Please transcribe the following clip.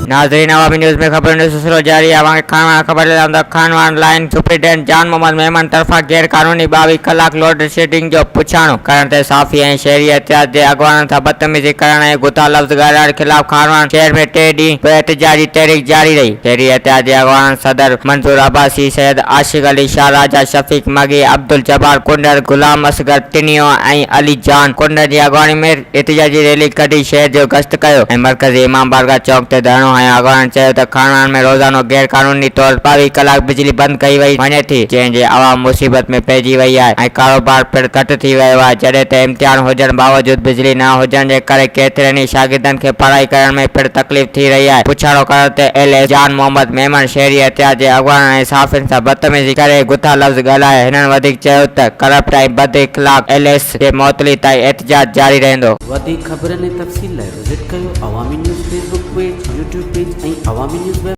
नाज़रीन, अवामी न्यूज़ में खबर ने सिलसिलो जारी है। खबर खानवान लाइन सुप्रिंटेंडेंट जान मोहम्मद मेमन तरफा गैर कानूनी 22 कलाक लोड शेडिंग जो पुछाणो करण ते साफ़ी ऐं शहरी एहतियात जे अॻवाननि सां बदतमीज़ी करण ऐं गुथा लफ़्ज़ ॻाल्हाइण खिलाफ़ खानवान शहर में 3 ॾींहं एहतिजाजी तहरीक जारी रही। शहरी एहतियात जे अॻवाननि सदर मंसूर अब्बासी, सैयद आशिक अली, शाहराजा शफीक मगी, अब्दुल जब्बार कुंडर, गुलाम असगर टिनियो ऐं अली जान कुंडर जी अॻवानी में एहतिजाजी रैली कढी शहर जो गश्त कयो ऐं मरकज़ी इमाम बारगाह चौक ते धरणो हयो। अॻवाननि चयो त खानवान में रोज़ानो गैर कानूनी तौर 22 कलाक बिजली बंदि कई वई वञे थी, जंहिंजे अवाम मुसीबत में पइजी वई आहे ऐं कारोबार पिणु घटि थी वियो आहे। जॾहिं त इम्तिहान हुजण बावजूद बिजली न हुजण जे करे केतिरनि शागिर्दनि खे पढ़ाई करण में पिणु तकलीफ़ थी रही आहे। पुछाणो करण ते LS जान मोहम्मद मेमन शहरी एहतियात जे अॻवाननि ऐं साफ़ियुनि सां बदतमीज़ी करे गुथा लफ़्ज़ ॻाल्हाए। हिननि वधीक चयो त करप्ट ऐं बद इख़लाक़ LS जे मुअतली ताईं एहतिजाज जारी रहंदो। वधीक ख़बरनि ऐं तफ़सील लाइ विज़िट कयो अवामी news Facebook page, YouTube page ऐं अवामी न्यूज़